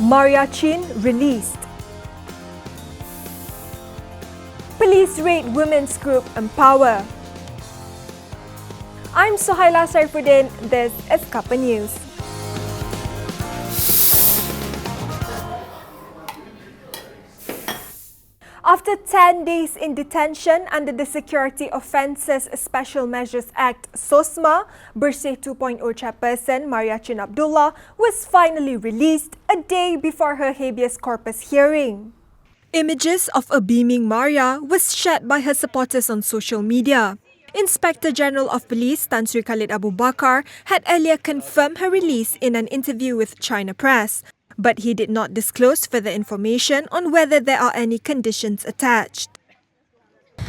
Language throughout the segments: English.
Mariachin released. Police raid women's group Empower. I'm Suhaila Saifuddin. This is Cuppa News. After 10 days in detention under the Security Offences Special Measures Act (SOSMA), Bersih 2.0 chairperson Mariachin Abdullah was finally released a day before her habeas corpus hearing. Images of a beaming Maria was shared by her supporters on social media. Inspector General of Police Tan Sri Khalid Abu Bakar had earlier confirmed her release in an interview with China Press, but he did not disclose further information on whether there are any conditions attached.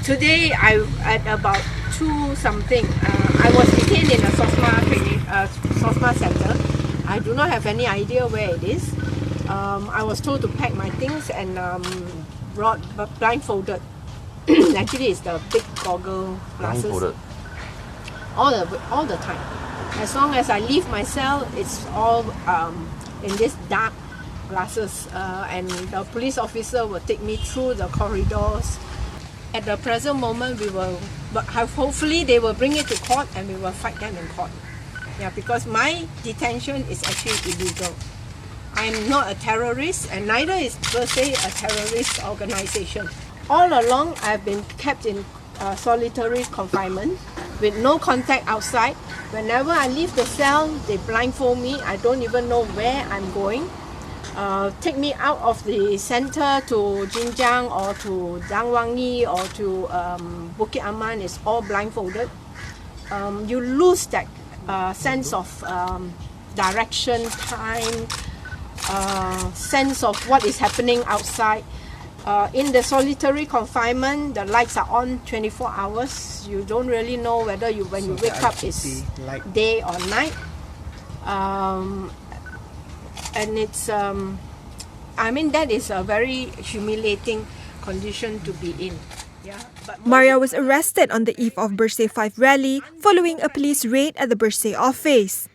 Today, at about 2 something, I was detained in a SOSMA center. I do not have any idea where it is. I was told to pack my things and brought blindfolded. Actually, it's the big goggle glasses. All the time. As long as I leave my cell, it's all in this dark glasses, and the police officer will take me through the corridors. At the present moment, hopefully they will bring it to court and we will fight them in court. Yeah, because my detention is actually illegal. I am not a terrorist, and neither is per se a terrorist organization. All along, I've been kept in solitary confinement with no contact outside. Whenever I leave the cell, they blindfold me. I don't even know where I'm going. Take me out of the center to Jinjiang or to Dangwangi or to Bukit Aman is all blindfolded. You lose that sense of direction, time, sense of what is happening outside. In the solitary confinement, the lights are on 24 hours. You don't really know whether when you wake up is day or night. And it's, that is a very humiliating condition to be in. Yeah, Maria was arrested on the eve of Bersih 5 rally following a police raid at the Bersih office.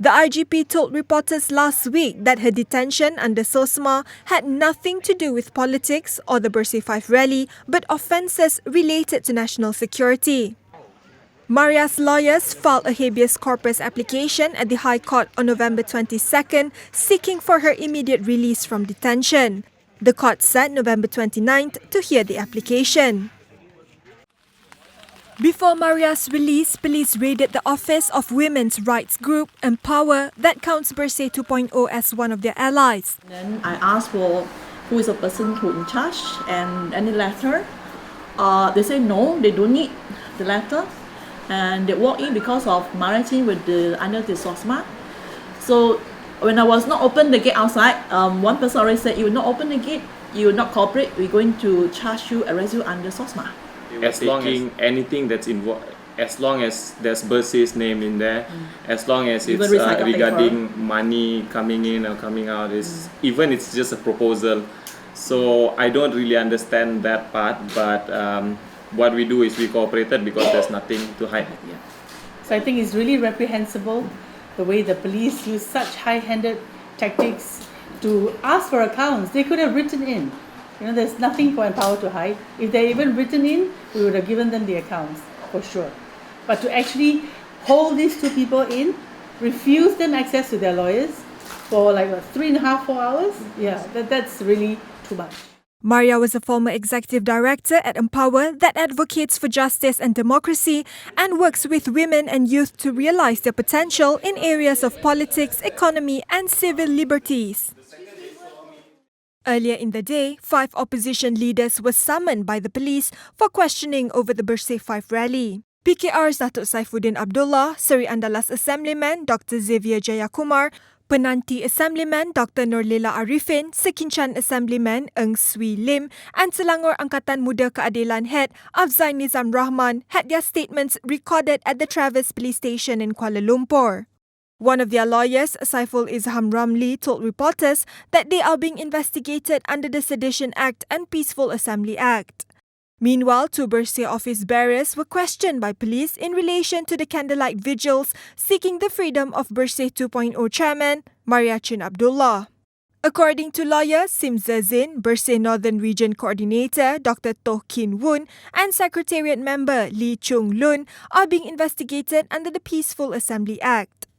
The IGP told reporters last week that her detention under SOSMA had nothing to do with politics or the Bersih 5 rally, but offences related to national security. Maria's lawyers filed a habeas corpus application at the High Court on November 22nd, seeking for her immediate release from detention. The court set November 29th to hear the application. Before Maria's release, police raided the office of women's rights group Empower that counts Bersih 2.0 as one of their allies. Then I asked for who is the person who in charge and any letter. They say no, they don't need the letter, and they walk in because of Mariachin with under the SOSMA. So when I was not open the gate outside, one person already said, "You will not open the gate, you will not cooperate. We're going to charge you, arrest you under SOSMA." As long as anything that's involved, as long as there's Bersih's name in there, as long as it's regarding money coming in or coming out, even it's just a proposal. So I don't really understand that part, but what we do is we cooperated because there's nothing to hide. Yeah. So I think it's really reprehensible the way the police use such high-handed tactics to ask for accounts. They could have written in. There's nothing for Empower to hide. If they even written in, we would have given them the accounts, for sure. But to actually hold these 2 people in, refuse them access to their lawyers for 3.5, 4 hours, that's really too much. Maria was a former executive director at Empower that advocates for justice and democracy and works with women and youth to realize their potential in areas of politics, economy and civil liberties. Earlier in the day, 5 opposition leaders were summoned by the police for questioning over the Bersih 5 rally. PKR's Datuk Saifuddin Abdullah, Serendah Assemblyman Dr. Xavier Jayakumar, Penanti Assemblyman Dr. Nurlila Arifin, Sekinchan Assemblyman Eng Swee Lim and Selangor Angkatan Muda Keadilan Head Afzai Nizam Rahman had their statements recorded at the Travis Police Station in Kuala Lumpur. One of their lawyers, Saiful Izham Ramli, told reporters that they are being investigated under the Sedition Act and Peaceful Assembly Act. Meanwhile, 2 Bersih office bearers were questioned by police in relation to the candlelight vigils seeking the freedom of Bersih 2.0 chairman Mariachin Abdullah. According to lawyer Sim Zazin, Bersih Northern Region Coordinator Dr. Toh Kin Woon and Secretariat member Lee Chung Lun are being investigated under the Peaceful Assembly Act.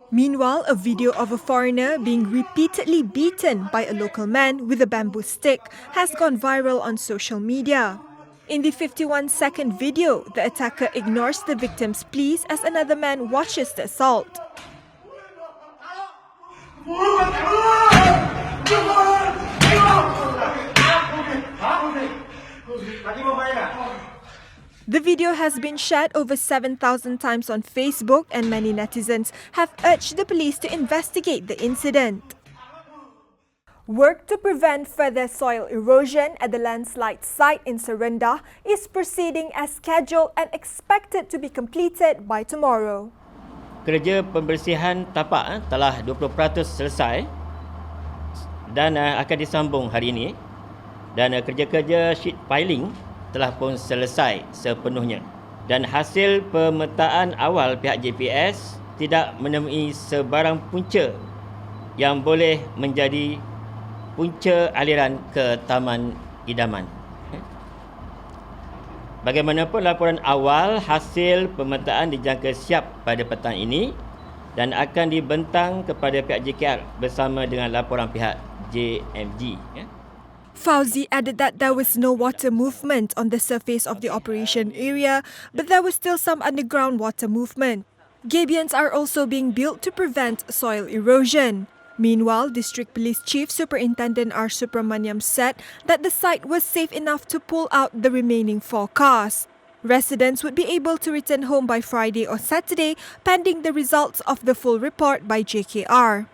Meanwhile, a video of a foreigner being repeatedly beaten by a local man with a bamboo stick has gone viral on social media. In the 51-second video, the attacker ignores the victim's pleas as another man watches the assault. The video has been shared over 7,000 times on Facebook, and many netizens have urged the police to investigate the incident. Work to prevent further soil erosion at the landslide site in Serendah is proceeding as scheduled and expected to be completed by tomorrow. Kerja pembersihan tapak telah 20% selesai dan akan disambung hari ini, dan kerja-kerja sheet piling telah pun selesai sepenuhnya, dan hasil pemetaan awal pihak JPS tidak menemui sebarang punca yang boleh menjadi punca aliran ke Taman Idaman. Bagaimanapun, laporan awal hasil pemetaan dijangka siap pada petang ini dan akan dibentang kepada pihak JKR bersama dengan laporan pihak JMG. Fauzi added that there was no water movement on the surface of the operation area, but there was still some underground water movement. Gabions are also being built to prevent soil erosion. Meanwhile, District Police Chief Superintendent R. Subramaniam said that the site was safe enough to pull out the remaining 4 cars. Residents would be able to return home by Friday or Saturday, pending the results of the full report by JKR.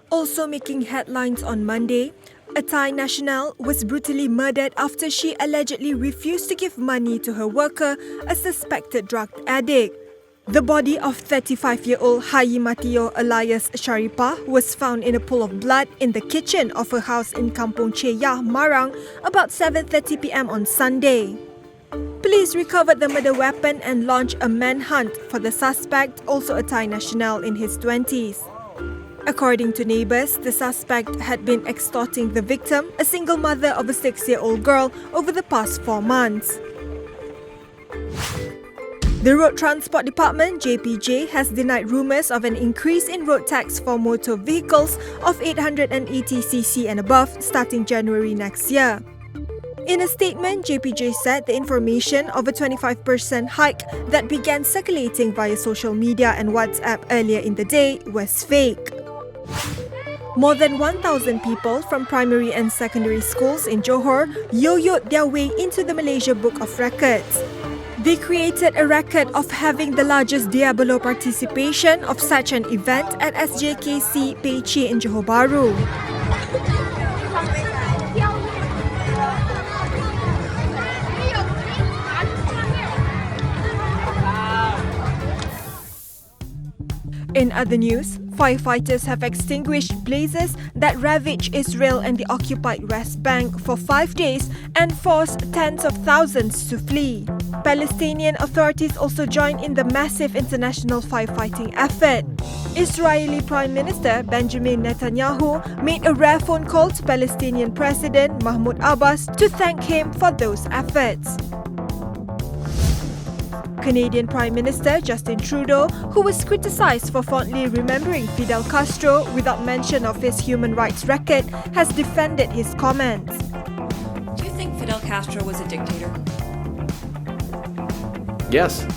Also making headlines on Monday, a Thai national was brutally murdered after she allegedly refused to give money to her worker, a suspected drug addict. The body of 35-year-old Hayi Matio alias Sharipah was found in a pool of blood in the kitchen of her house in Kampung Cheyah, Marang, about 7:30 p.m. on Sunday. Police recovered the murder weapon and launched a manhunt for the suspect, also a Thai national in his 20s. According to neighbours, the suspect had been extorting the victim, a single mother of a 6-year-old girl, over the past 4 months. The Road Transport Department, JPJ, has denied rumours of an increase in road tax for motor vehicles of 880cc and above starting January next year. In a statement, JPJ said the information of a 25% hike that began circulating via social media and WhatsApp earlier in the day was fake. More than 1,000 people from primary and secondary schools in Johor yo-yoed their way into the Malaysia Book of Records. They created a record of having the largest Diabolo participation of such an event at SJKC Peichi in Johor Bahru. In other news, firefighters have extinguished blazes that ravaged Israel and the occupied West Bank for 5 days and forced tens of thousands to flee. Palestinian authorities also joined in the massive international firefighting effort. Israeli Prime Minister Benjamin Netanyahu made a rare phone call to Palestinian President Mahmoud Abbas to thank him for those efforts. Canadian Prime Minister Justin Trudeau, who was criticised for fondly remembering Fidel Castro without mention of his human rights record, has defended his comments. Do you think Fidel Castro was a dictator? Yes.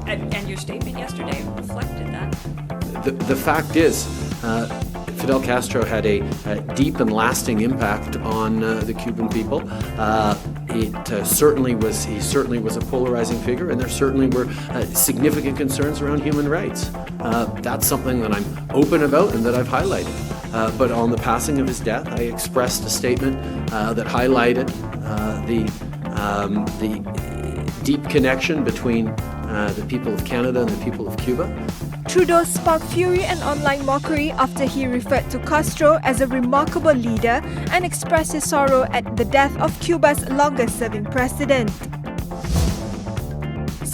And your statement yesterday reflected that. The fact is, Fidel Castro had a deep and lasting impact on the Cuban people. He certainly was a polarizing figure, and there certainly were significant concerns around human rights. That's something that I'm open about and that I've highlighted. But on the passing of his death, I expressed a statement that highlighted the deep connection between the people of Canada and the people of Cuba. Trudeau sparked fury and online mockery after he referred to Castro as a remarkable leader and expressed his sorrow at the death of Cuba's longest-serving president.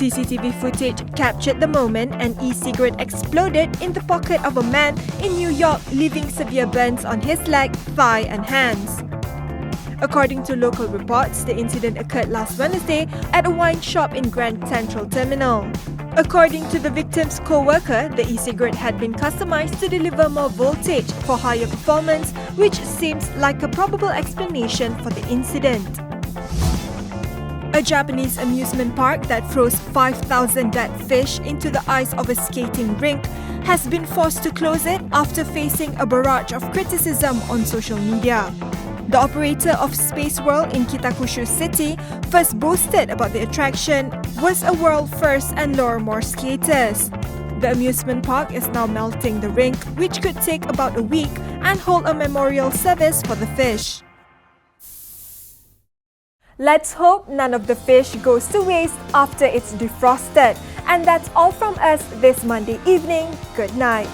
CCTV footage captured the moment an e-cigarette exploded in the pocket of a man in New York, leaving severe burns on his leg, thigh and hands. According to local reports, the incident occurred last Wednesday at a wine shop in Grand Central Terminal. According to the victim's co-worker, the e-cigarette had been customized to deliver more voltage for higher performance, which seems like a probable explanation for the incident. A Japanese amusement park that throws 5,000 dead fish into the ice of a skating rink has been forced to close it after facing a barrage of criticism on social media. The operator of Space World in Kitakushu City first boasted about the attraction was a world first and lure more skaters. The amusement park is now melting the rink, which could take about a week, and hold a memorial service for the fish. Let's hope none of the fish goes to waste after it's defrosted. And that's all from us this Monday evening. Good night.